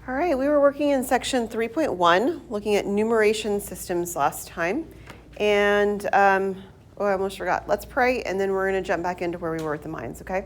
All right, we were working in section 3.1, looking at numeration systems last time. And, I almost forgot. Let's pray, and then we're going to jump back into where we were with the minds, okay?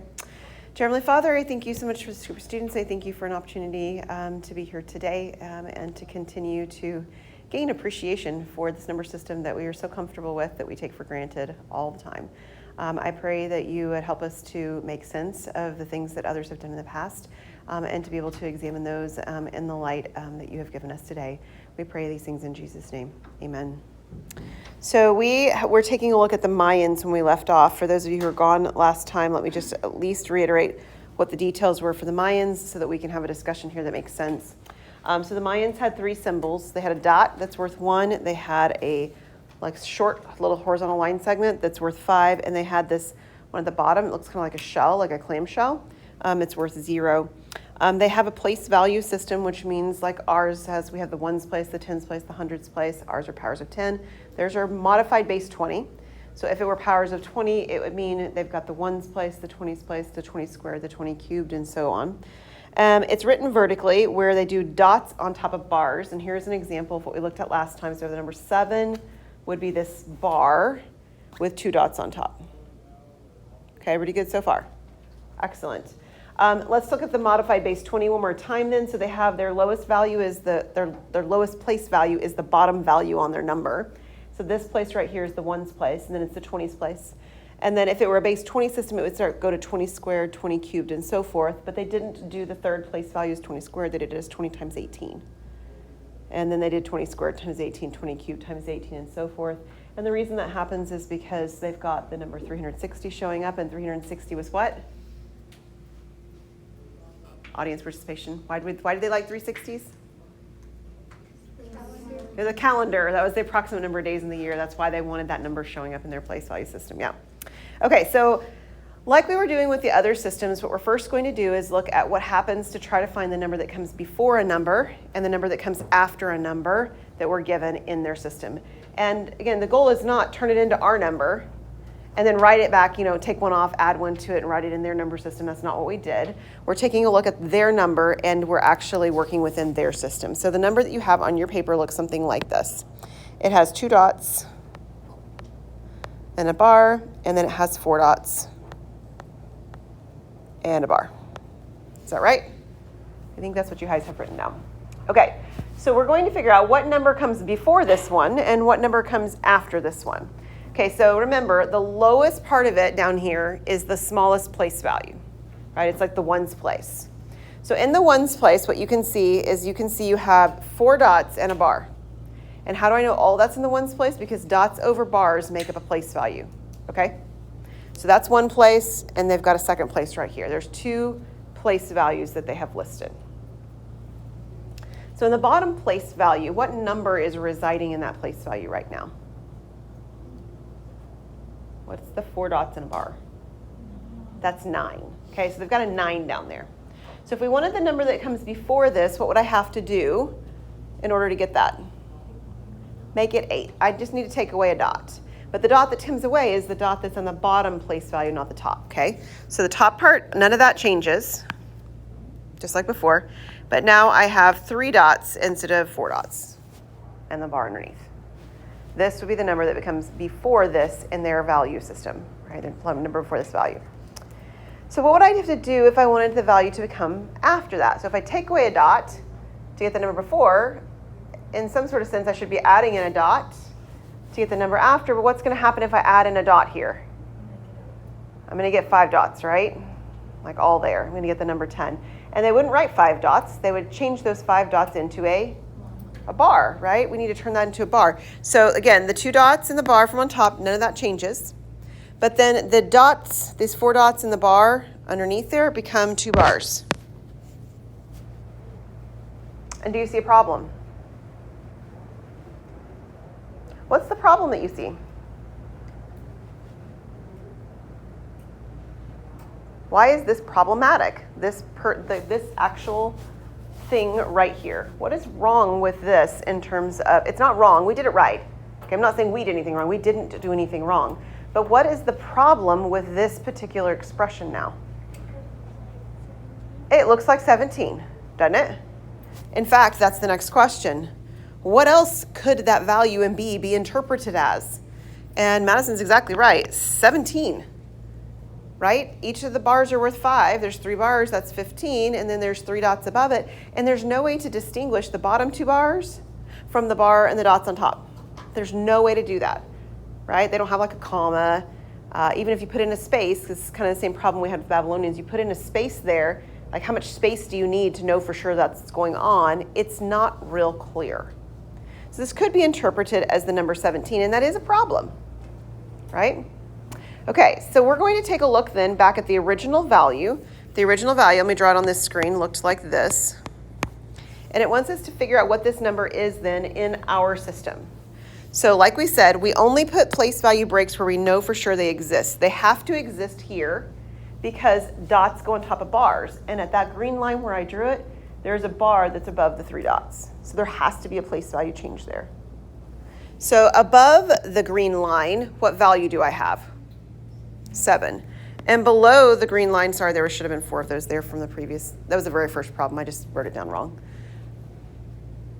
Dear Heavenly Father, I thank you so much for the super students. I thank you for an opportunity to be here today and to continue to gain appreciation for this number system that we are so comfortable with, that we take for granted all the time. I pray that you would help us to make sense of the things that others have done in the past and to be able to examine those in the light that you have given us today. We pray these things in Jesus' name. Amen. So we were taking a look at the Mayans when we left off. For those of you who were gone last time, let me just at least reiterate what the details were for the Mayans so that we can have a discussion here that makes sense. So the Mayans had three symbols. They had a dot that's worth 1. They had a short little horizontal line segment that's worth 5. And they had this one at the bottom. It looks kind of like a shell, like a clam shell. It's worth 0. They have a place value system, which means like ours has, we have the ones place, the tens place, the hundreds place. Ours are powers of 10. Theirs are modified base 20. So if it were powers of 20, it would mean they've got the ones place, the 20s place, the 20 squared, the 20 cubed, and so on. It's written vertically where they do dots on top of bars. And here's an example of what we looked at last time. So the number 7 would be this bar with 2 dots on top. Okay, pretty good so far. Excellent. Let's look at the modified base 20 one more time then. So they have their lowest value is their lowest place value is the bottom value on their number. So this place right here is the ones place, and then it's the 20s place. And then if it were a base 20 system, it would go to 20 squared, 20 cubed, and so forth. But they didn't do the third place value as 20 squared. They did it as 20 times 18. And then they did 20 squared times 18, 20 cubed times 18, and so forth. And the reason that happens is because they've got the number 360 showing up, and 360 was what? Audience participation. Why did they like 360s? It was a calendar. That was the approximate number of days in the year. That's why they wanted that number showing up in their place value system. Yeah. Okay, so like we were doing with the other systems, what we're first going to do is look at what happens to try to find the number that comes before a number and the number that comes after a number that we're given in their system. And again, the goal is not turn it into our number and then write it back, take one off, add one to it, and write it in their number system. That's not what we did. We're taking a look at their number, and we're actually working within their system. So the number that you have on your paper looks something like this. It has 2 dots and a bar, and then it has 4 dots and a bar. Is that right? I think that's what you guys have written down. Okay, so we're going to figure out what number comes before this one and what number comes after this one. Okay, so remember, the lowest part of it down here is the smallest place value, right? It's like the ones place. So in the ones place, what you can see is you have 4 dots and a bar. And how do I know all that's in the ones place? Because dots over bars make up a place value, okay? So that's one place, and they've got a second place right here. There's 2 place values that they have listed. So in the bottom place value, what number is residing in that place value right now? What's the 4 dots in a bar? That's 9. Okay, so they've got a 9 down there. So if we wanted the number that comes before this, what would I have to do in order to get that? Make it 8. I just need to take away a dot. But the dot that comes away is the dot that's on the bottom place value, not the top, okay? So the top part, none of that changes, just like before. But now I have 3 dots instead of 4 dots and the bar underneath. This would be the number that becomes before this in their value system, right? The number before this value. So what would I have to do if I wanted the value to become after that? So if I take away a dot to get the number before, in some sort of sense, I should be adding in a dot to get the number after. But what's going to happen if I add in a dot here? I'm going to get 5 dots, right? Like all there. I'm going to get the number 10. And they wouldn't write 5 dots. They would change those 5 dots into a bar, right? We need to turn that into a bar. So again, the 2 dots in the bar from on top, none of that changes. But then the dots, these 4 dots in the bar underneath there become 2 bars. And do you see a problem? What's the problem that you see? Why is this problematic? This actual thing right here. What is wrong with this in terms of, it's not wrong, we did it right. Okay, I'm not saying we did anything wrong, we didn't do anything wrong. But what is the problem with this particular expression now? It looks like 17, doesn't it? In fact, that's the next question. What else could that value in B be interpreted as? And Madison's exactly right, 17, right? Each of the bars are worth 5. There's 3 bars, that's 15, and then there's 3 dots above it. And there's no way to distinguish the bottom 2 bars from the bar and the dots on top. There's no way to do that, right? They don't have like a comma. Even if you put in a space, this is kind of the same problem we had with Babylonians, you put in a space there, like how much space do you need to know for sure that's going on? It's not real clear. So this could be interpreted as the number 17, and that is a problem, right? Okay, so we're going to take a look then back at the original value. The original value, let me draw it on this screen, looked like this. And it wants us to figure out what this number is then in our system. So like we said, we only put place value breaks where we know for sure they exist. They have to exist here because dots go on top of bars. And at that green line where I drew it, there's a bar that's above the 3 dots. So there has to be a place value change there. So above the green line, what value do I have? 7. And below the green line, sorry, there should have been 4 of those there from the previous, that was the very first problem. I just wrote it down wrong.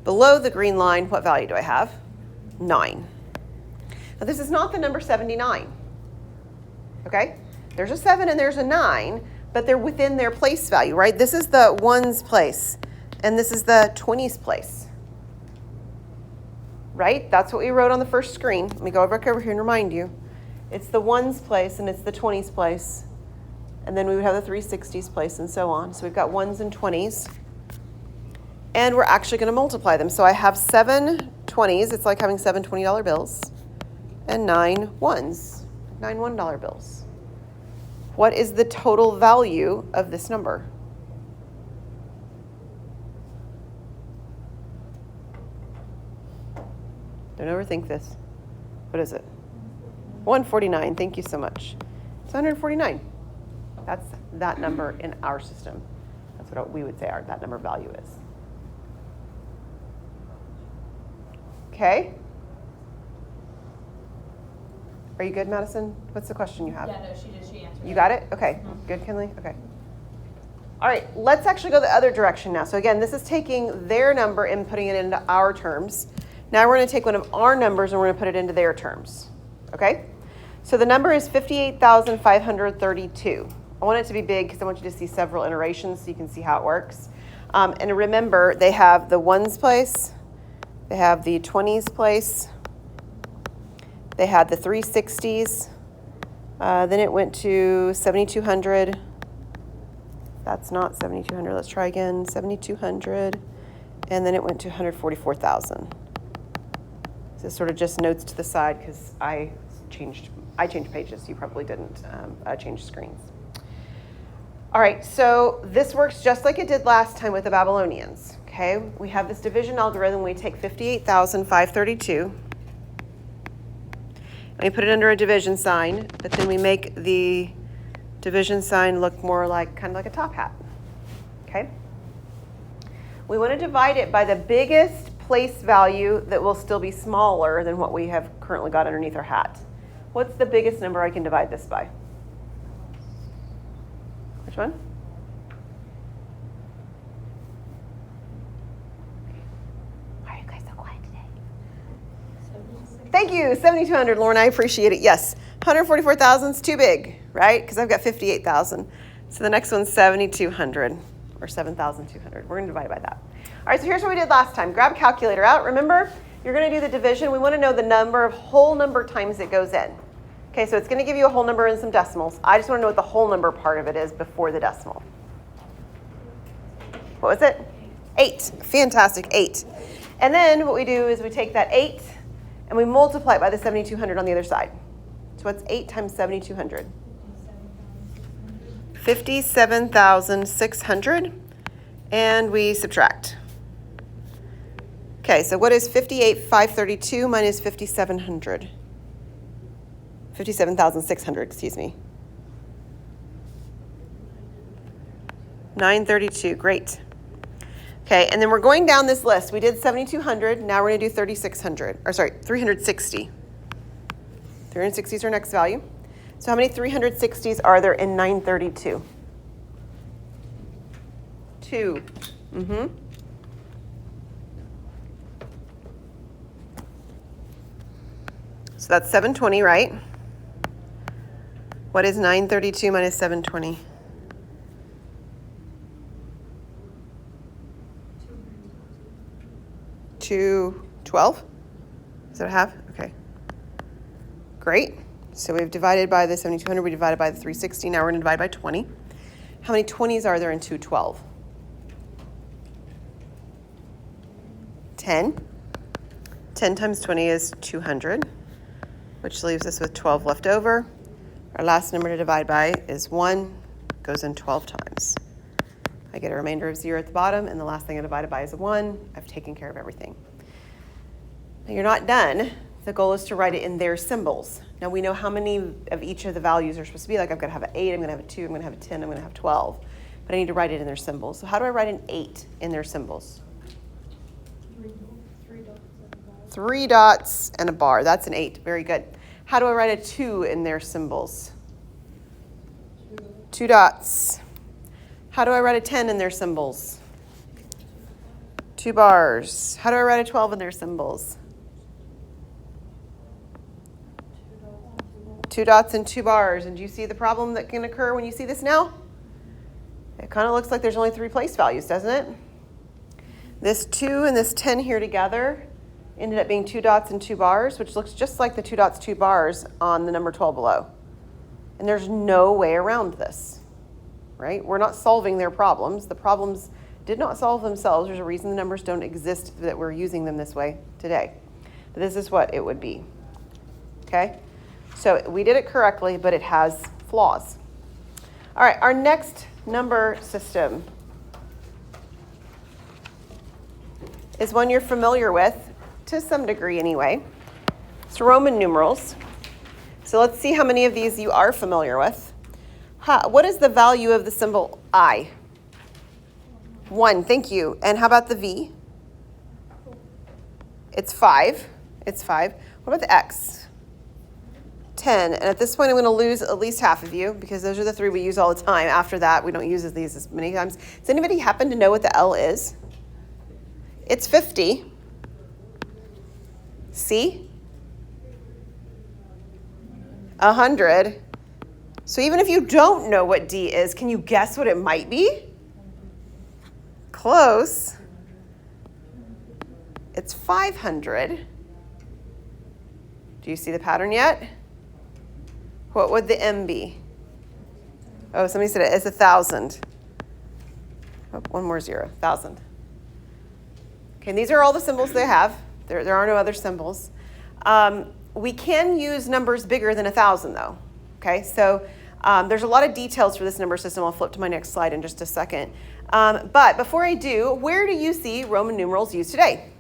Below the green line, what value do I have? 9. Now this is not the number 79, okay? There's a 7 and there's a 9, but they're within their place value, right? This is the ones place, and this is the 20s place, right? That's what we wrote on the first screen. Let me go back over here and remind you. It's the ones place and it's the 20s place, and then we would have the 360s place and so on. So we've got ones and 20s, and we're actually going to multiply them. So I have 7 20s, it's like having 7 $20 bills, and 9 ones, 9 $1 bills. What is the total value of this number? Don't overthink this. What is it? 149, thank you so much. It's 149. That's that number in our system. That's what we would say that number value is. Okay. Are you good, Madison? What's the question you have? Yeah, no, she answered. You got it? Okay. Mm-hmm. Good, Kinley? Okay. All right, let's actually go the other direction now. So again, this is taking their number and putting it into our terms. Now we're going to take one of our numbers and we're going to put it into their terms. Okay? So the number is 58,532. I want it to be big because I want you to see several iterations so you can see how it works. And remember, they have the ones place. They have the 20s place. They had the 360s. Then it went to 7,200. That's not 7,200. Let's try again. 7,200. And then it went to 144,000. So this sort of just notes to the side because I changed pages. You probably didn't change screens. All right, so this works just like it did last time with the Babylonians. Okay, we have this division algorithm. We take 58,532 and we put it under a division sign, but then we make the division sign look more like kind of like a top hat. Okay, we want to divide it by the biggest place value that will still be smaller than what we have currently got underneath our hat. What's the biggest number I can divide this by? Which one? Why are you guys so quiet today? Thank you, 7,200, Lauren. I appreciate it. Yes, 144,000 is too big, right? Because I've got 58,000. So the next one's 7,200 or 7,200. We're going to divide by that. All right, so here's what we did last time. Grab a calculator out. Remember, you're going to do the division. We want to know the number of whole number times it goes in. Okay, so it's going to give you a whole number and some decimals. I just want to know what the whole number part of it is before the decimal. What was it? 8. Fantastic, 8. And then what we do is we take that 8 and we multiply it by the 7,200 on the other side. So what's 8 times 7,200? 57,600. And we subtract. Okay, so what is 58,532 minus 5,700? 57,600, excuse me. 932, great. Okay, and then we're going down this list. We did 7,200, now we're going to do 360. 360 is our next value. So how many 360s are there in 932? 2. that's 720, right? What is 932 minus 720? 212? Is that what I have? Okay. Great. So we've divided by the 7200, we divided by the 360. Now we're going to divide by 20. How many 20s are there in 212? 10. 10 times 20 is 200, which leaves us with 12 left over. Our last number to divide by is 1, goes in 12 times. I get a remainder of 0 at the bottom, and the last thing I divided by is a 1. I've taken care of everything. Now you're not done. The goal is to write it in their symbols. Now we know how many of each of the values are supposed to be. Like I've got to have an 8, I'm going to have a 2, I'm going to have a 10, I'm going to have 12. But I need to write it in their symbols. So how do I write an 8 in their symbols? 3 dots and a bar. That's an 8. Very good. How do I write a 2 in their symbols? 2 dots. How do I write a 10 in their symbols? 2 bars. How do I write a 12 in their symbols? 2 dots and 2 bars. And do you see the problem that can occur when you see this now? It kind of looks like there's only 3 place values, doesn't it? This 2 and this 10 here together ended up being 2 dots and 2 bars, which looks just like the 2 dots, 2 bars on the number 12 below. And there's no way around this, right? We're not solving their problems. The problems did not solve themselves. There's a reason the numbers don't exist that we're using them this way today. But this is what it would be, okay? So we did it correctly, but it has flaws. All right, our next number system is one you're familiar with, to some degree anyway. It's Roman numerals. So let's see how many of these you are familiar with. What is the value of the symbol I? 1, thank you. And how about the V? It's 5. It's 5. What about the X? 10. And at this point, I'm going to lose at least half of you because those are the 3 we use all the time. After that, we don't use these as many times. Does anybody happen to know what the L is? It's 50. C? 100. So even if you don't know what D is, can you guess what it might be? Close. It's 500. Do you see the pattern yet? What would the M be? Oh, somebody said it's 1,000. Oh, one more 0, 1,000. Okay, and these are all the symbols they have. There are no other symbols. We can use numbers bigger than 1,000 though. Okay, so there's a lot of details for this number system. I'll flip to my next slide in just a second. But before I do, where do you see Roman numerals used today?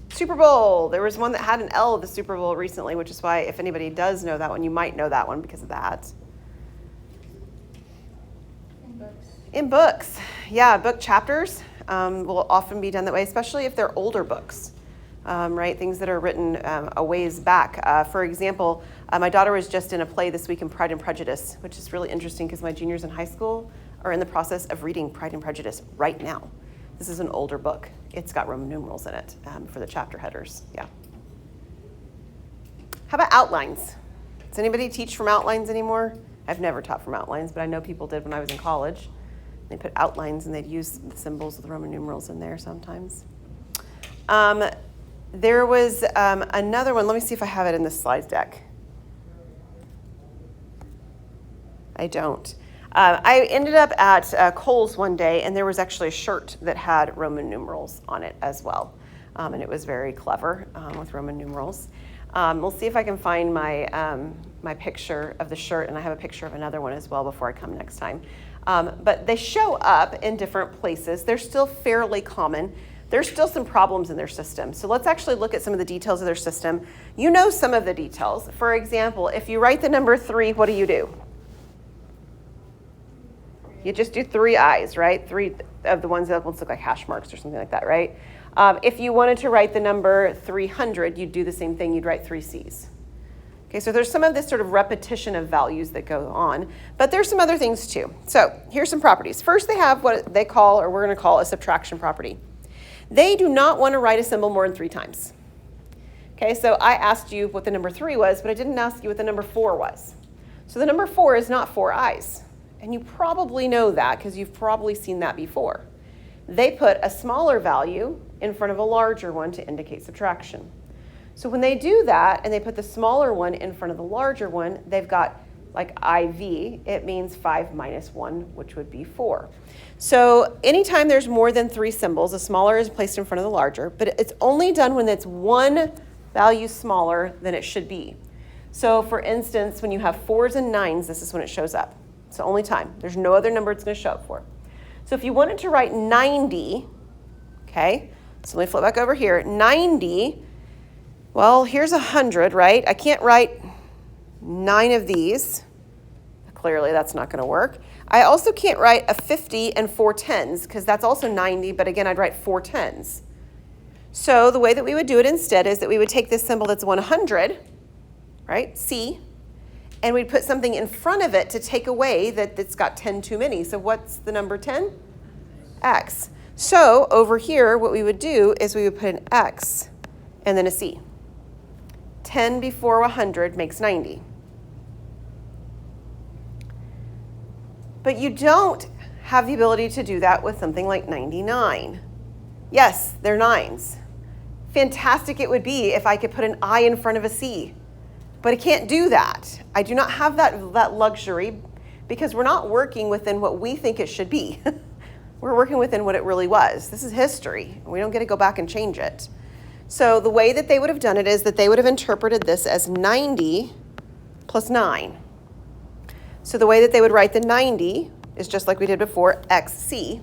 Super Bowl. There was one that had an L at the Super Bowl recently, which is why if anybody does know that one, you might know that one because of that. In books. Yeah, book chapters will often be done that way, especially if they're older books, right? Things that are written a ways back. For example, my daughter was just in a play this week in Pride and Prejudice, which is really interesting because my juniors in high school are in the process of reading Pride and Prejudice right now. This is an older book. It's got Roman numerals in it for the chapter headers, yeah. How about outlines? Does anybody teach from outlines anymore? I've never taught from outlines, but I know people did when I was in college. They put outlines and they'd use the symbols with Roman numerals in there sometimes. There was another one. Let me see if I have it in the slides deck. I don't. I ended up at Kohl's one day, and there was actually a shirt that had Roman numerals on it as well. And it was very clever with Roman numerals. We'll see if I can find my picture of the shirt, and I have a picture of another one as well before I come next time. But they show up in different places. They're still fairly common. There's still some problems in their system. So let's actually look at some of the details of their system. You know some of the details. For example, if you write the number 3, what do? You just do 3 I's, right? 3 of the ones that look like hash marks or something like that, right? If you wanted to write the number 300, you'd do the same thing. You'd write 3 C's. Okay, so there's some of this sort of repetition of values that go on, but there's some other things too. So here's some properties. First, they have what they call, or we're going to call, a subtraction property. They do not want to write a symbol more than 3 times. Okay, so I asked you what the number 3 was, but I didn't ask you what the number 4 was. So the number 4 is not 4 i's. And you probably know that because you've probably seen that before. They put a smaller value in front of a larger one to indicate subtraction. So when they do that and they put the smaller one in front of the larger one, they've got like IV, it means 5 minus 1, which would be 4. So anytime there's more than 3 symbols, the smaller is placed in front of the larger, but it's only done when it's one value smaller than it should be. So for instance, when you have 4s and 9s, this is when it shows up. It's the only time. There's no other number it's going to show up for. So if you wanted to write 90, okay, so let me flip back over here. 90, well, here's 100, right? I can't write 9 of these. Clearly, that's not going to work. I also can't write a 50 and 4 10s because that's also 90, but again, I'd write 4 10s. So the way that we would do it instead is that we would take this symbol that's 100, right, C, and we'd put something in front of it to take away that it's got 10 too many. So what's the number 10? X. So over here, what we would do is we would put an X and then a C. 10 before 100 makes 90. But you don't have the ability to do that with something like 99. Yes, they're 9s. Fantastic it would be if I could put an I in front of a C. But I can't do that. I do not have that luxury because we're not working within what we think it should be. We're working within what it really was. This is history. We don't get to go back and change it. So the way that they would have done it is that they would have interpreted this as 90 plus 9. So the way that they would write the 90 is just like we did before, XC.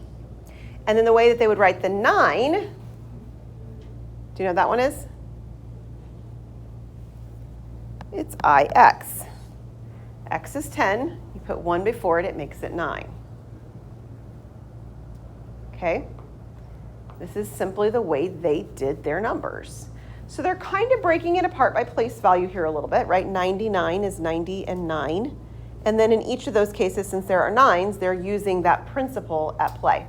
And then the way that they would write the 9, do you know what that one is? It's IX. X is 10. You put 1 before it, it makes it 9. Okay? This is simply the way they did their numbers. So they're kind of breaking it apart by place value here a little bit, right? 99 is 90 and 9. And then in each of those cases, since there are 9s, they're using that principle at play.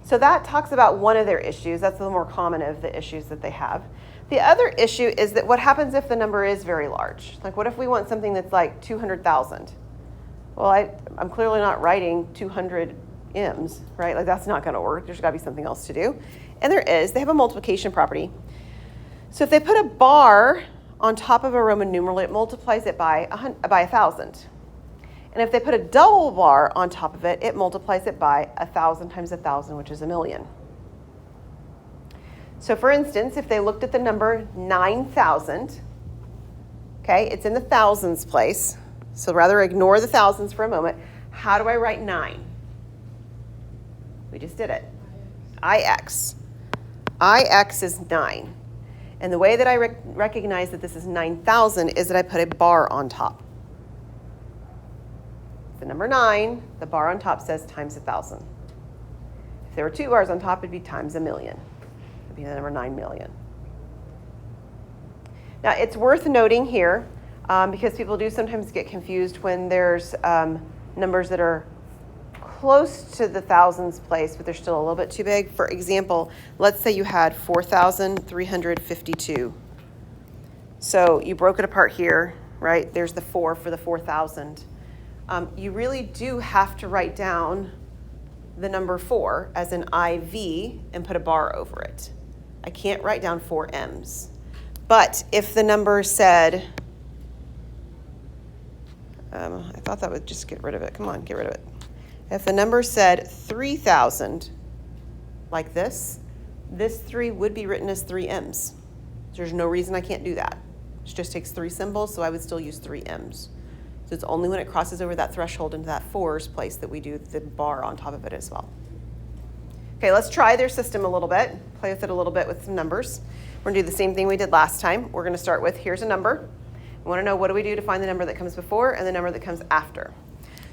So that talks about one of their issues. That's the more common of the issues that they have. The other issue is that what happens if the number is very large? Like what if we want something that's like 200,000? Well, I'm clearly not writing 200 M's, right? Like that's not going to work. There's got to be something else to do. And there is. They have a multiplication property. So if they put a bar on top of a Roman numeral, it multiplies it by 1,000. And if they put a double bar on top of it, it multiplies it by 1,000 times 1,000, which is 1,000,000. So for instance, if they looked at the number 9,000, okay, it's in the thousands place. So rather ignore the thousands for a moment. How do I write 9? We just did it. IX. IX is 9. And the way that I recognize that this is 9,000 is that I put a bar on top. The number 9, the bar on top says times 1,000. If there were 2 bars on top, it'd be times 1,000,000. It'd be the number 9,000,000. Now, it's worth noting here, because people do sometimes get confused when there's numbers that are close to the thousands place, but they're still a little bit too big. For example, let's say you had 4,352. So you broke it apart here, right? There's the 4 for the 4,000. You really do have to write down the number 4 as an IV and put a bar over it. I can't write down 4 M's. But if the number said, I thought that would just get rid of it. Come on, get rid of it. If the number said 3,000, like this 3 would be written as 3 M's. There's no reason I can't do that. It just takes 3 symbols, so I would still use 3 M's. So it's only when it crosses over that threshold into that 4's place that we do the bar on top of it as well. Okay, let's try their system a little bit, play with it a little bit with some numbers. We're gonna do the same thing we did last time. We're gonna start with, here's a number. We wanna know what do we do to find the number that comes before and the number that comes after.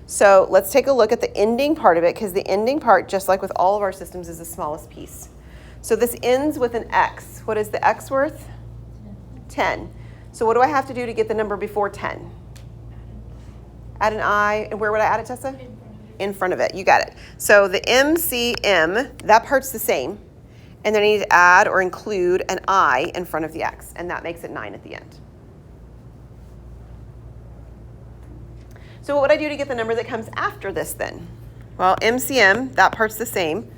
So let's take a look at the ending part of it, because the ending part, just like with all of our systems, is the smallest piece. So this ends with an X. What is the X worth? 10. So what do I have to do to get the number before 10? Add an I, and where would I add it, Tessa? In front of it, you got it. So the MCM, that part's the same. And then I need to add or include an I in front of the X, and that makes it 9 at the end. So what would I do to get the number that comes after this then? Well, MCM, that part's the same.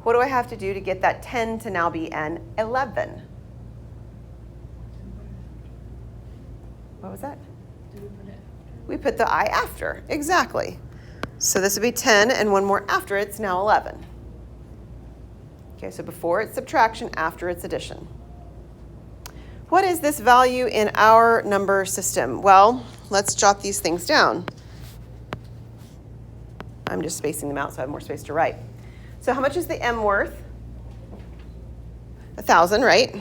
What do I have to do to get that 10 to now be an 11? What was that? We put the I after, exactly. So this would be 10, and one more after it's now 11. Okay, so before it's subtraction, after it's addition. What is this value in our number system? Well, let's jot these things down. I'm just spacing them out so I have more space to write. So how much is the M worth? 1,000, right?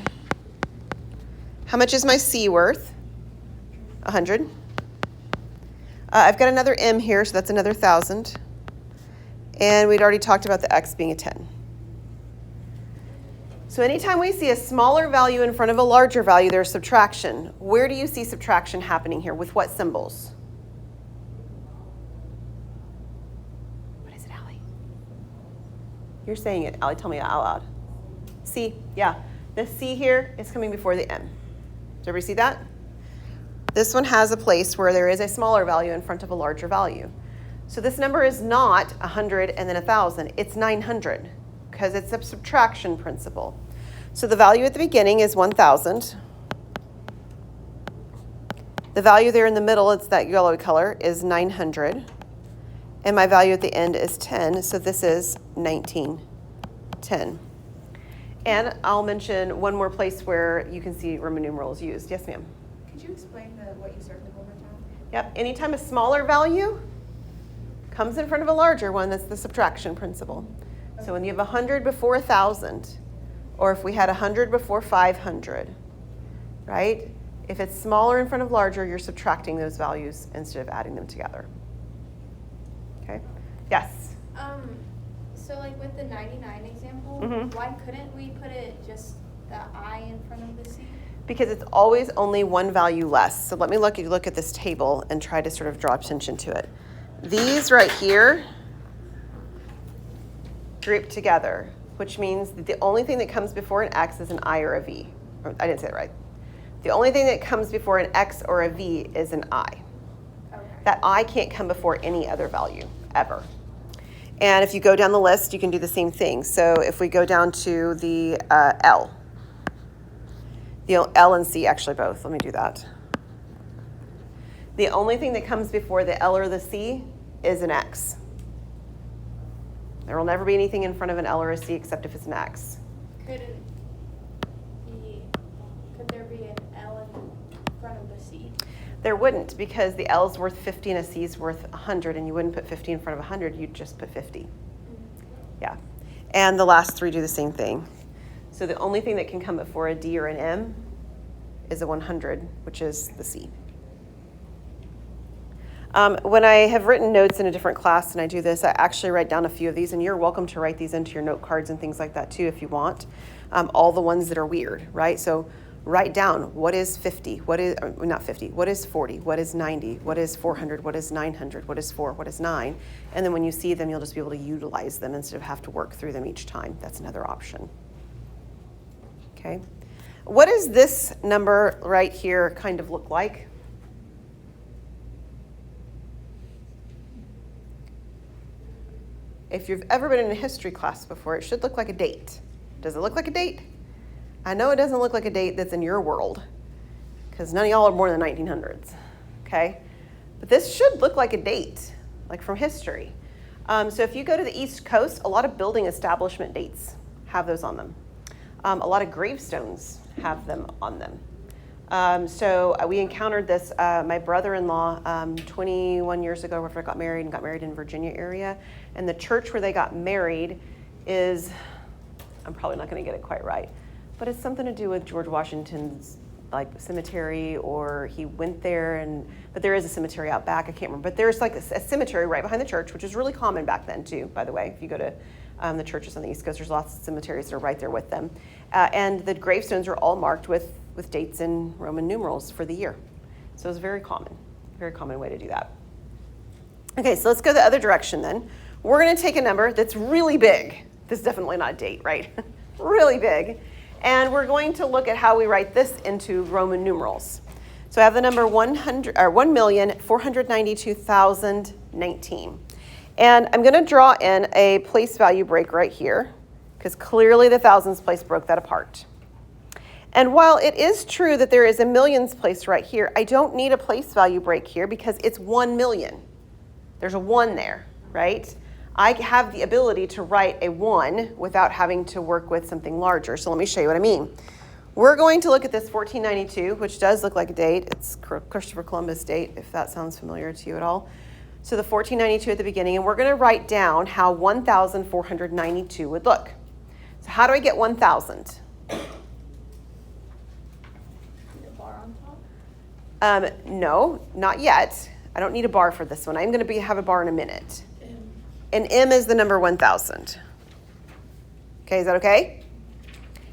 How much is my C worth? 100. I've got another M here, so that's another 1,000. And we'd already talked about the X being a 10. So anytime we see a smaller value in front of a larger value, there's subtraction. Where do you see subtraction happening here? With what symbols? What is it, Allie? You're saying it. Allie, tell me out loud. C, yeah. The C here is coming before the M. Does everybody see that? This one has a place where there is a smaller value in front of a larger value. So this number is not 100 and then 1,000. It's 900 because it's a subtraction principle. So the value at the beginning is 1,000. The value there in the middle, it's that yellow color, is 900. And my value at the end is 10. So this is 1910. And I'll mention one more place where you can see Roman numerals used. Yes, ma'am. Could you explain what you circled one more time? Yep, anytime a smaller value comes in front of a larger one, that's the subtraction principle. Okay. So when you have 100 before 1,000, or if we had 100 before 500, right? If it's smaller in front of larger, you're subtracting those values instead of adding them together. Okay? Yes? So like with the 99 example, why couldn't we put it just the I in front of the C? Because it's always only one value less. So let me look at this table and try to sort of draw attention to it. These right here group together, which means that the only thing that comes before an X is an I or a V. I didn't say it right. The only thing that comes before an X or a V is an I. Okay. That I can't come before any other value, ever. And if you go down the list, you can do the same thing. So if we go down to the L. The L and C, actually both. Let me do that. The only thing that comes before the L or the C is an X. There will never be anything in front of an L or a C except if it's an X. Could there be an L in front of the C? There wouldn't, because the L is worth 50 and a C is worth 100, and you wouldn't put 50 in front of 100, you'd just put 50. Yeah. And the last three do the same thing. So the only thing that can come before a D or an M is a 100, which is the C. When I have written notes in a different class and I do this, I actually write down a few of these, and you're welcome to write these into your note cards and things like that too if you want. All the ones that are weird, right? So write down what is 50, what is, not 50, what is 40, what is 90, what is 400, what is 900, what is 4, what is 9. And then when you see them, you'll just be able to utilize them instead of have to work through them each time. That's another option. Okay. What does this number right here kind of look like? If you've ever been in a history class before, it should look like a date. Does it look like a date? I know it doesn't look like a date that's in your world, because none of y'all are born in the 1900s, okay? But this should look like a date, like from history. So if you go to the East Coast, a lot of building establishment dates have those on them. A lot of gravestones have them on them. So we encountered this, my brother-in-law, 21 years ago, after I got married in Virginia area. And the church where they got married is, I'm probably not going to get it quite right, but it's something to do with George Washington's like cemetery, or he went there, but there is a cemetery out back, I can't remember. But there's like a cemetery right behind the church, which is really common back then too, by the way. If you go to the churches on the East Coast, there's lots of cemeteries that are right there with them. And the gravestones are all marked with dates in Roman numerals for the year. So it's very common way to do that. Okay, so let's go the other direction then. We're going to take a number that's really big. This is definitely not a date, right? really big. And we're going to look at how we write this into Roman numerals. So I have the number 1,492,019. And I'm going to draw in a place value break right here, because clearly the thousands place broke that apart. And while it is true that there is a millions place right here, I don't need a place value break here because it's 1 million. There's a 1 there, right? I have the ability to write a 1 without having to work with something larger. So let me show you what I mean. We're going to look at this 1492, which does look like a date. It's Christopher Columbus date, if that sounds familiar to you at all. So the 1492 at the beginning, and we're going to write down how 1,492 would look. So how do I get 1,000? No, not yet. I don't need a bar for this one. I'm going to have a bar in a minute. And M is the number 1,000. Okay, is that okay?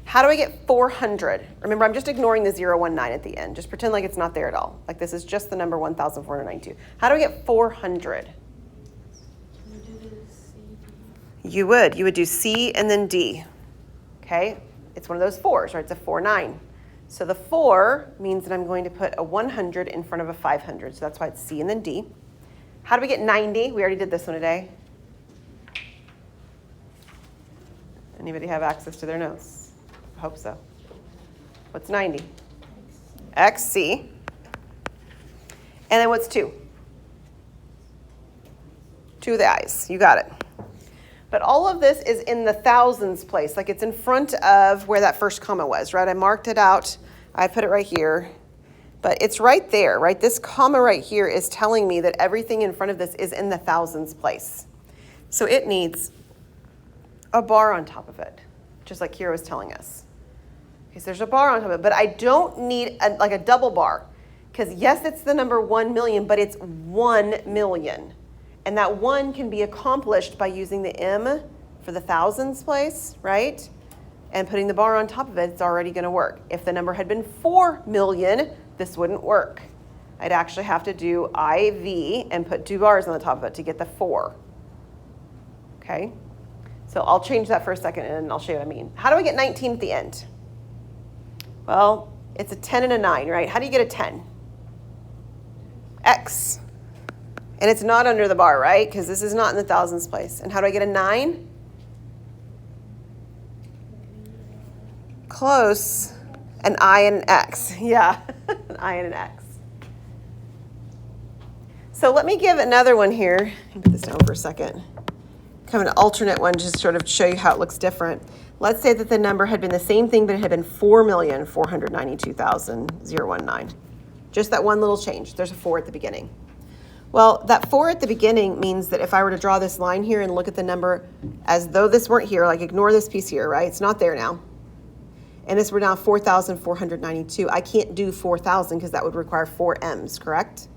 How do I get 400? Remember, I'm just ignoring the 019 at the end. Just pretend like it's not there at all. Like this is just the number 1,492. How do I get 400? You would do C and then D. Okay, it's one of those 4s, right? It's a 4-9. So the 4 means that I'm going to put a 100 in front of a 500. So that's why it's C and then D. How do we get 90? We already did this one today. Anybody have access to their notes? I hope so. What's 90? XC. And then what's 2? 2 of the I's. You got it. But all of this is in the thousands place, like it's in front of where that first comma was, right? I marked it out. I put it right here. But it's right there, right? This comma right here is telling me that everything in front of this is in the thousands place. So it needs a bar on top of it, just like Kira was telling us. Okay, so there's a bar on top of it, but I don't need like a double bar. Because yes, it's the number 1 million, but it's 1 million. And that 1 can be accomplished by using the M for the thousands place, right? And putting the bar on top of it, it's already going to work. If the number had been 4 million, this wouldn't work. I'd actually have to do IV and put 2 bars on the top of it to get the 4. Okay? So I'll change that for a second and I'll show you what I mean. How do I get 19 at the end? Well, it's a 10 and a 9, right? How do you get a 10? X. And it's not under the bar, right? Because this is not in the thousands place. And how do I get a 9? Close. An I and an X. Yeah, an I and an X. So let me give another one here. Let me put this down for a second. Kind of an alternate one, just sort of show you how it looks different. Let's say that the number had been the same thing, but it had been 4,492,019. Just that one little change. There's a 4 at the beginning. Well, that 4 at the beginning means that if I were to draw this line here and look at the number as though this weren't here, like ignore this piece here, right? It's not there now. And this were now 4,492. I can't do 4,000 because that would require 4 M's, correct?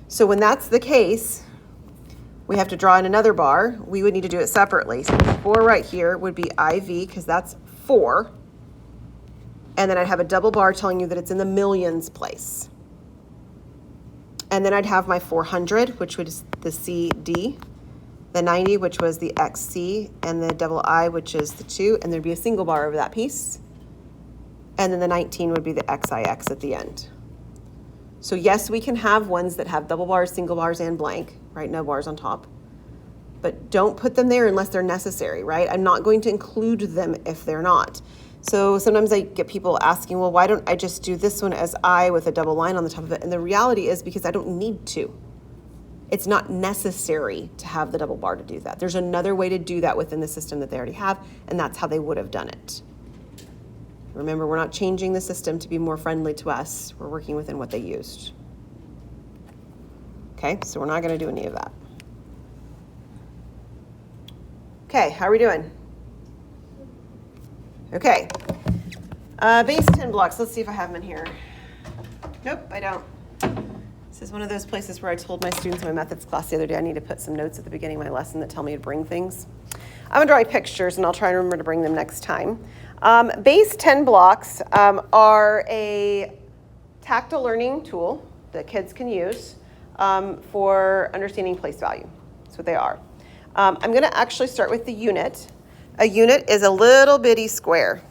So when that's the case, we have to draw in another bar. We would need to do it separately. So 4 right here would be IV because that's 4. And then I'd have a double bar telling you that it's in the millions place. And then I'd have my 400, which was the CD, the 90, which was the XC, and the double I, which is the 2, and there'd be a single bar over that piece. And then the 19 would be the XIX at the end. So yes, we can have ones that have double bars, single bars, and blank, right? No bars on top. But don't put them there unless they're necessary, right? I'm not going to include them if they're not. So sometimes I get people asking, well, why don't I just do this one as I with a double line on the top of it? And the reality is because I don't need to. It's not necessary to have the double bar to do that. There's another way to do that within the system that they already have, and that's how they would have done it. Remember, we're not changing the system to be more friendly to us. We're working within what they used. Okay, so we're not going to do any of that. Okay, how are we doing? Okay, base 10 blocks. Let's see if I have them in here. Nope, I don't. This is one of those places where I told my students in my methods class the other day I need to put some notes at the beginning of my lesson that tell me to bring things. I'm going to draw pictures, and I'll try and remember to bring them next time. Base 10 blocks are a tactile learning tool that kids can use for understanding place value. That's what they are. I'm going to actually start with the unit. A unit is a little bitty square,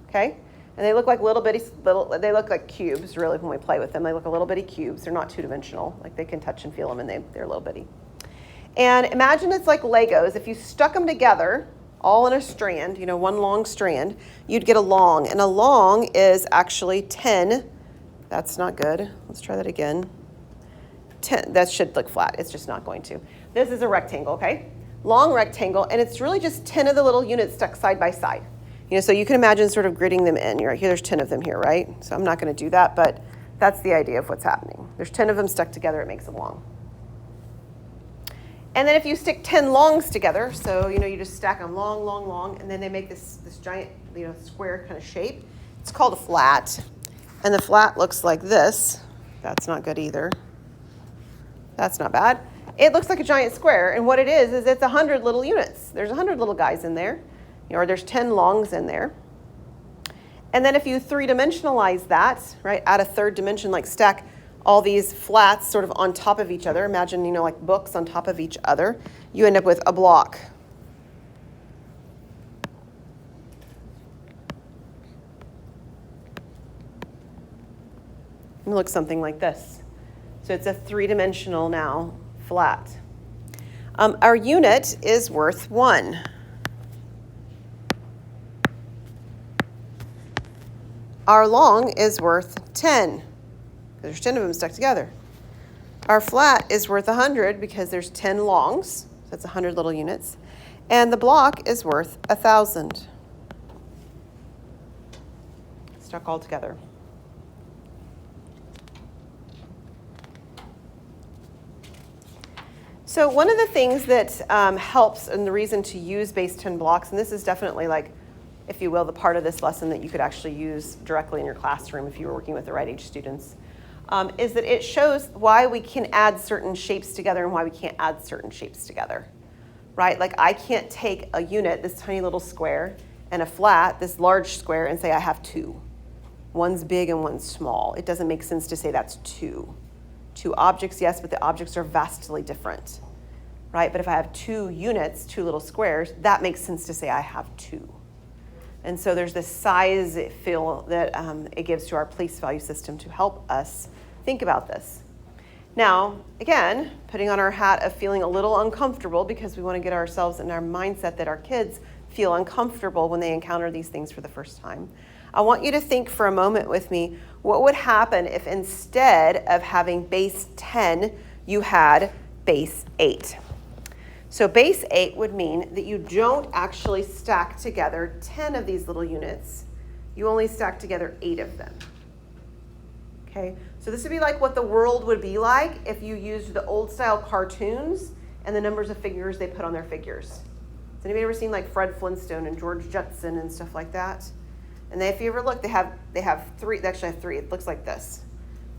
okay? And they look like they look like cubes, really, when we play with them. They look a little bitty cubes. They're not two-dimensional. Like, they can touch and feel them, and they're little bitty. And imagine it's like Legos. If you stuck them together, all in a strand, one long strand, you'd get a long. And a long is actually 10. That's not good. Let's try that again. 10. That should look flat. It's just not going to. This is a rectangle, okay? Long rectangle, and it's really just 10 of the little units stuck side by side. So you can imagine sort of gridding them in. You're right here, there's 10 of them here, right? So I'm not going to do that, but that's the idea of what's happening. There's 10 of them stuck together, it makes a long. And then if you stick 10 longs together, so you just stack them long, long, long, and then they make this giant square kind of shape. It's called a flat, and the flat looks like this. That's not good either. That's not bad. It looks like a giant square, and what it is it's 100 little units. There's 100 little guys in there, or there's 10 longs in there. And then if you three-dimensionalize that, right, add a third dimension, like stack all these flats sort of on top of each other, imagine, like books on top of each other, you end up with a block. It looks something like this. So it's a three-dimensional now flat. Our unit is worth 1. Our long is worth 10, because there's 10 of them stuck together. Our flat is worth 100 because there's 10 longs, so that's 100 little units. And the block is worth 1,000. Stuck all together. So one of the things that helps, and the reason to use base 10 blocks, and this is definitely like, if you will, the part of this lesson that you could actually use directly in your classroom if you were working with the right age students, is that it shows why we can add certain shapes together and why we can't add certain shapes together, right? Like I can't take a unit, this tiny little square, and a flat, this large square, and say I have 2. One's big and one's small. It doesn't make sense to say that's 2. 2 objects, yes, but the objects are vastly different, right? But if I have 2 units, 2 little squares, that makes sense to say I have 2. And so there's this size feel that it gives to our place value system to help us think about this. Now, again, putting on our hat of feeling a little uncomfortable because we want to get ourselves in our mindset that our kids feel uncomfortable when they encounter these things for the first time. I want you to think for a moment with me, what would happen if instead of having base 10, you had base 8? So base 8 would mean that you don't actually stack together 10 of these little units. You only stack together 8 of them. Okay, so this would be like what the world would be like if you used the old style cartoons and the numbers of figures they put on their figures. Has anybody ever seen like Fred Flintstone and George Jetson and stuff like that? And if you ever look, they have 3, they actually have 3, it looks like this.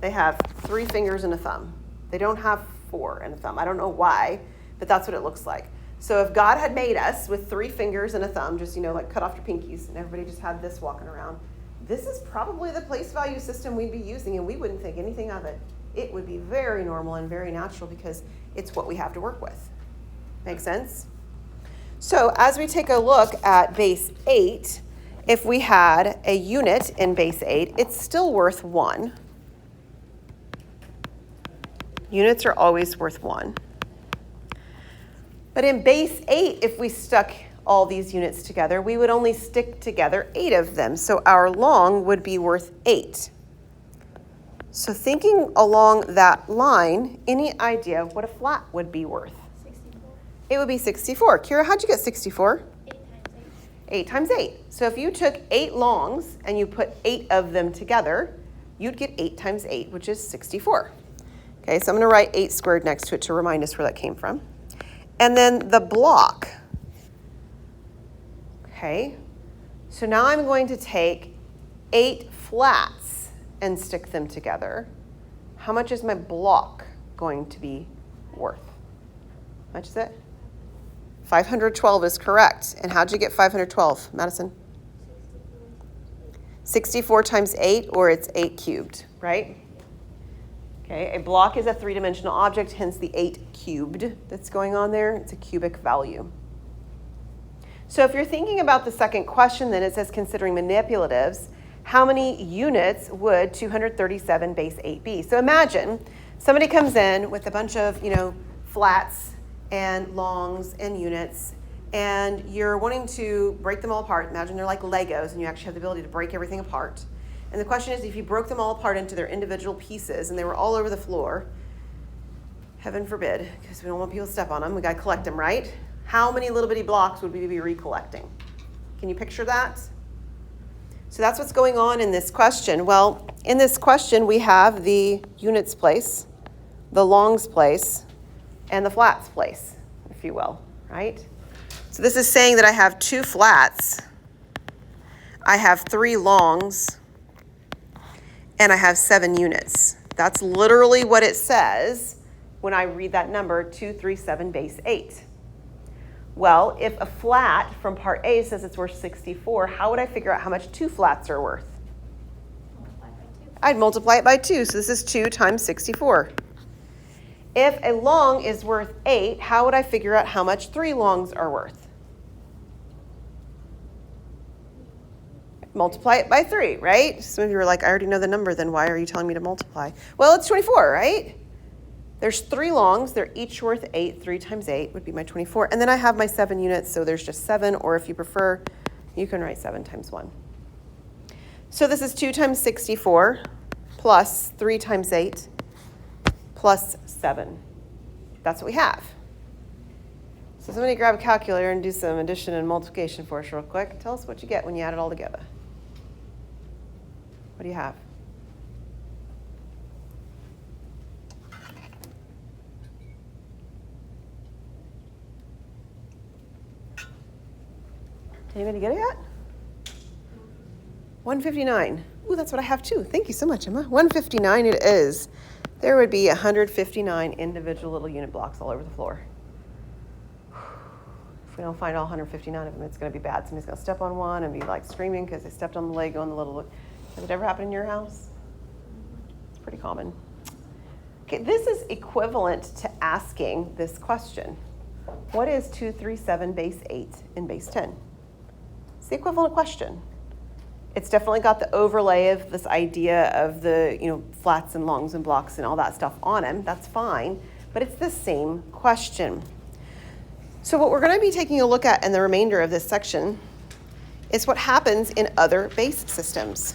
They have 3 fingers and a thumb. They don't have 4 and a thumb. I don't know why, but that's what it looks like. So if God had made us with 3 fingers and a thumb, just, like cut off your pinkies, and everybody just had this walking around, this is probably the place value system we'd be using, and we wouldn't think anything of it. It would be very normal and very natural because it's what we have to work with. Make sense? So as we take a look at base 8, if we had a unit in base 8, it's still worth 1. Units are always worth 1. But in base 8, if we stuck all these units together, we would only stick together 8 of them. So our long would be worth 8. So thinking along that line, any idea what a flat would be worth? 64. It would be 64. Kira, how'd you get 64? 8 times 8. 8 times 8. So if you took 8 longs and you put 8 of them together, you'd get 8 times 8, which is 64. Okay, so I'm going to write 8 squared next to it to remind us where that came from. And then the block. Okay, so now I'm going to take 8 flats and stick them together. How much is my block going to be worth? How much is it? 512 is correct. And how'd you get 512, Madison? 64 times 8, or it's 8 cubed, right? Okay, a block is a 3-dimensional object, hence the 8 cubed that's going on there. It's a cubic value. So if you're thinking about the second question, then it says considering manipulatives, how many units would 237 base 8 be? So imagine somebody comes in with a bunch of, flats and longs and units, and you're wanting to break them all apart. Imagine they're like Legos, and you actually have the ability to break everything apart. And the question is, if you broke them all apart into their individual pieces, and they were all over the floor, heaven forbid, because we don't want people to step on them, we got to collect them, right? How many little bitty blocks would we be recollecting? Can you picture that? So that's what's going on in this question. Well, in this question, we have the units place, the longs place, and the flats place, if you will, right? So this is saying that I have 2 flats, I have 3 longs, and I have 7 units. That's literally what it says when I read that number, 237 base 8. Well, if a flat from part A says it's worth 64, how would I figure out how much 2 flats are worth? Multiply by 2. I'd multiply it by 2, so this is 2 times 64. If a long is worth 8, how would I figure out how much 3 longs are worth? Multiply it by 3, right? Some of you are like, I already know the number, then why are you telling me to multiply? Well, it's 24, right? There's 3 longs, they're each worth 8, 3 times 8 would be my 24. And then I have my 7 units, so there's just 7, or if you prefer, you can write 7 times 1. So this is 2 times 64 plus 3 times 8 plus 7. That's what we have. So somebody grab a calculator and do some addition and multiplication for us real quick. Tell us what you get when you add it all together. What do you have? Anybody get it yet? 159. Ooh, that's what I have too. Thank you so much, Emma. 159 it is. There would be 159 individual little unit blocks all over the floor. If we don't find all 159 of them, it's going to be bad. Somebody's going to step on one and be like screaming because they stepped on the Lego and the little. Has it ever happened in your house? It's pretty common. Okay, this is equivalent to asking this question. What is 237 base 8 in base 10? It's the equivalent question. It's definitely got the overlay of this idea of the, flats and longs and blocks and all that stuff on them. That's fine, but it's the same question. So what we're going to be taking a look at in the remainder of this section is what happens in other base systems.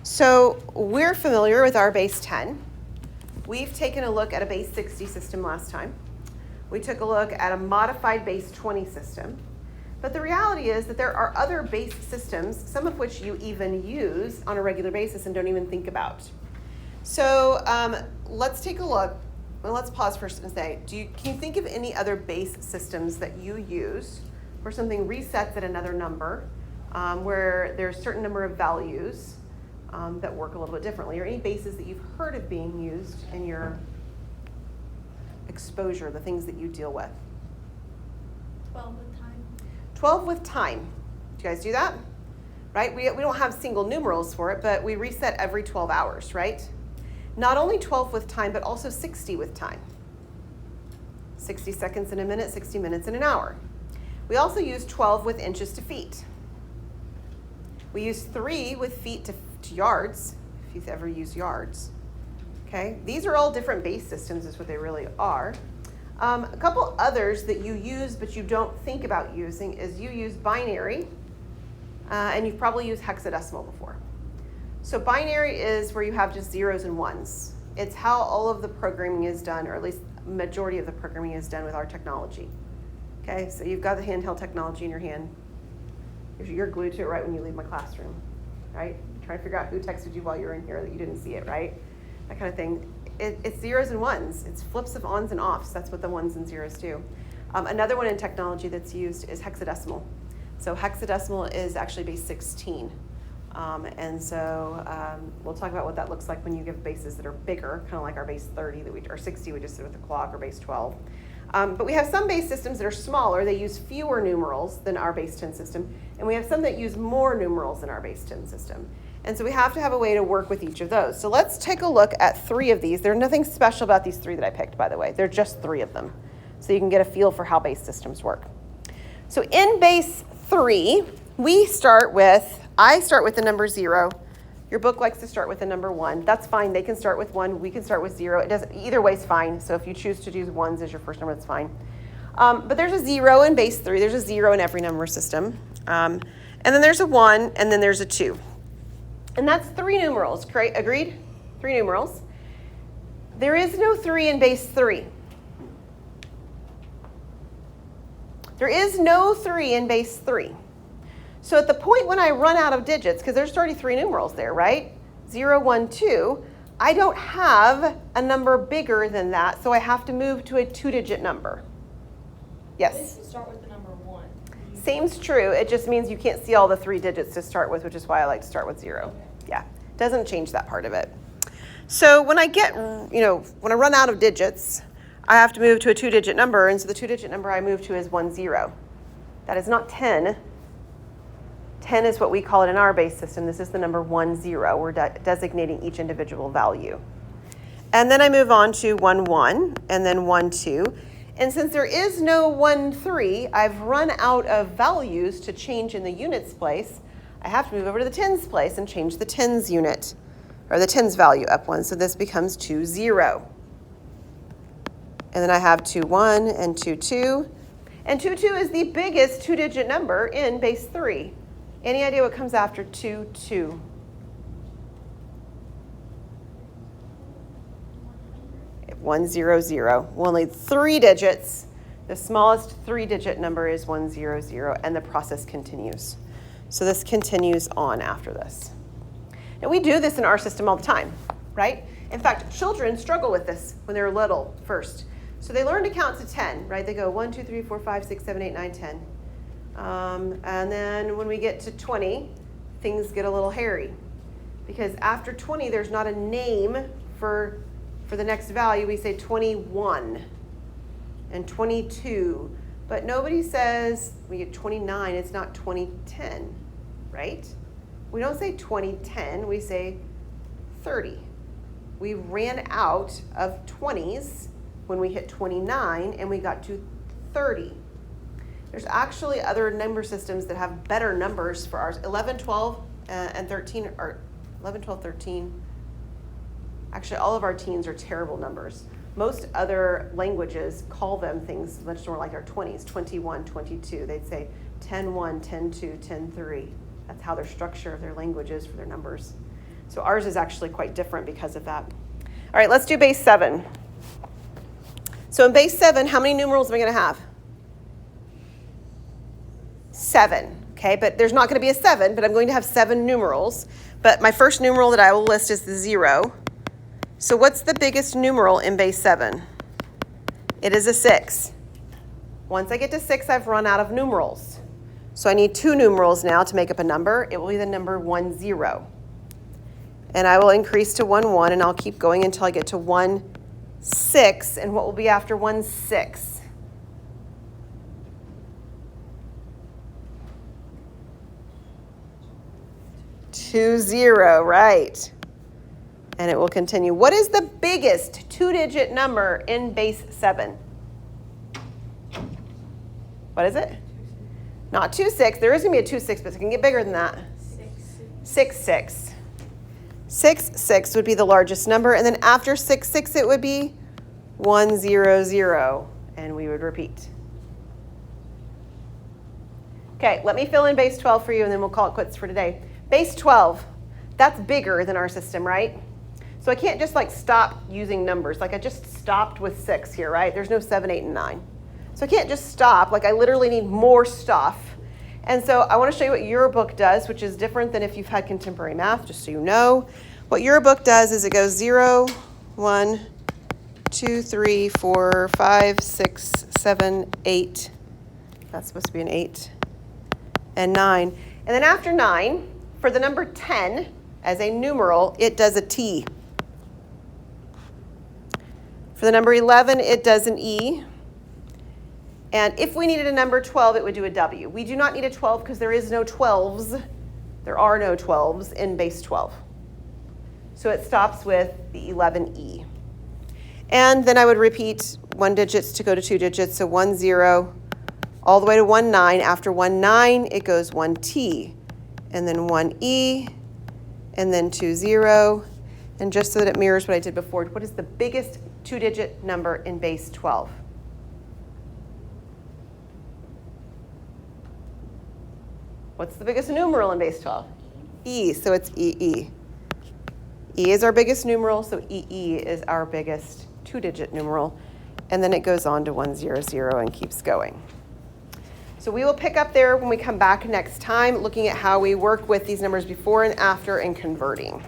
So we're familiar with our base 10. We've taken a look at a base 60 system last time. We took a look at a modified base 20 system. But the reality is that there are other base systems, some of which you even use on a regular basis and don't even think about. So let's take a look. Well, let's pause first and say, can you think of any other base systems that you use where something resets at another number, where there's a certain number of values that work a little bit differently, or any bases that you've heard of being used in your exposure, the things that you deal with? 12 with time. 12 with time. Do you guys do that? Right? We don't have single numerals for it, but we reset every 12 hours, right? Not only 12 with time, but also 60 with time. 60 seconds in a minute, 60 minutes in an hour. We also use 12 with inches to feet. We use 3 with feet to yards, if you've ever used yards. Okay? These are all different base systems is what they really are. A couple others that you use but you don't think about using is you use binary, and you've probably used hexadecimal before. So binary is where you have just zeros and ones. It's how all of the programming is done, or at least majority of the programming is done with our technology. Okay, so you've got the handheld technology in your hand. You're glued to it right when you leave my classroom, right? Trying to figure out who texted you while you were in here that you didn't see it, right? That kind of thing. It's zeros and ones. It's flips of ons and offs. That's what the ones and zeros do. Another one in technology that's used is hexadecimal. So hexadecimal is actually base 16. And so we'll talk about what that looks like when you give bases that are bigger, kind of like our base 30 or 60 we just did with the clock, or base 12. But we have some base systems that are smaller. They use fewer numerals than our base 10 system. And we have some that use more numerals than our base 10 system. And so we have to have a way to work with each of those. So let's take a look at 3 of these. There's nothing special about these 3 that I picked, by the way. They're just 3 of them. So you can get a feel for how base systems work. So in base 3, I start with the number 0. Your book likes to start with the number 1. That's fine. They can start with 1. We can start with 0. It doesn't. Either way is fine. So if you choose to do 1s as your first number, that's fine. But there's a 0 in base 3. There's a 0 in every number system. And then there's a 1, and then there's a 2. And that's 3 numerals, correct? Agreed? 3 numerals. There is no 3 in base 3. There is no 3 in base 3. So at the point when I run out of digits, because there's 33 numerals there, right? 0, 1, 2, I don't have a number bigger than that, so I have to move to a 2-digit number. Yes? Start with the number 1. Same's true. It just means you can't see all the 3 digits to start with, which is why I like to start with 0. Okay. Yeah, doesn't change that part of it. So when I when I run out of digits, I have to move to a 2-digit number, and so the 2-digit number I move to is 10. That is not 10. 10 is what we call it in our base system. This is the number 10. We're designating each individual value. And then I move on to 1, 1, and then 1, 2. And since there is no 1, 3, I've run out of values to change in the units place. I have to move over to the tens place and change the tens unit, or the tens value up 1. So this becomes 2, 0. And then I have 2, 1, and 2, 2. And 2, 2 is the biggest 2-digit number in base 3. Any idea what comes after 2, 2? 100. Only 3 digits. The smallest 3-digit number is 100, and the process continues. So this continues on after this. And we do this in our system all the time, right? In fact, children struggle with this when they're little first. So they learn to count to 10, right? They go 1, 2, 3, 4, 5, 6, 7, 8, 9, 10. And then when we get to 20, things get a little hairy. Because after 20, there's not a name for the next value. We say 21 and 22. But nobody says, we get 29, it's not 2010, right? We don't say 2010, we say 30. We ran out of 20s when we hit 29, and we got to 30. There's actually other number systems that have better numbers for ours. 11, 12, and 13 are 11, 12, 13. Actually, all of our teens are terrible numbers. Most other languages call them things much more like our 20s, 21, 22. They'd say 10, 1, 10, 2, 10, 3. That's how their structure of their language is for their numbers. So ours is actually quite different because of that. All right, let's do base 7. So in base 7, how many numerals am I going to have? 7, okay? But there's not going to be a 7, but I'm going to have 7 numerals. But my first numeral that I will list is the 0. So what's the biggest numeral in base 7? It is a 6. Once I get to 6, I've run out of numerals. So I need 2 numerals now to make up a number. It will be the number 10. And I will increase to 1, 1, and I'll keep going until I get to 1, 6. And what will be after 1, 6? 2, 0, right. And it will continue. What is the biggest 2-digit number in base 7? What is it? Not 2, 6. There is going to be a 2, 6, but it can get bigger than that. 6, 6. 6, 6 would be the largest number. And then after 6, 6, it would be 1, 0, 0. And we would repeat. Okay, let me fill in base 12 for you, and then we'll call it quits for today. Base 12, that's bigger than our system, right? So I can't just like stop using numbers. Like I just stopped with 6 here, right? There's no 7, 8, and 9. So I can't just stop. Like I literally need more stuff. And so I want to show you what your book does, which is different than if you've had contemporary math, just so you know. What your book does is it goes 0, 1, 2, 3, 4, 5, 6, 7, 8. That's supposed to be an 8. And 9. And then after 9, for the number 10, as a numeral, it does a T. For the number 11, it does an E. And if we needed a number 12, it would do a W. We do not need a 12 because there is no 12s. There are no 12s in base 12. So it stops with the 11E. And then I would repeat 1 digits to go to 2 digits. So 1, 0, all the way to 1, 9. After 1, 9, it goes 1T, and then 1E, and then 2, 0. And just so that it mirrors what I did before, what is the biggest two-digit number in base 12? What's the biggest numeral in base 12? E, so it's EE. E is our biggest numeral, so EE is our biggest two-digit numeral. And then it goes on to 1, 0, 0 and keeps going. So we will pick up there when we come back next time, looking at how we work with these numbers before and after and converting.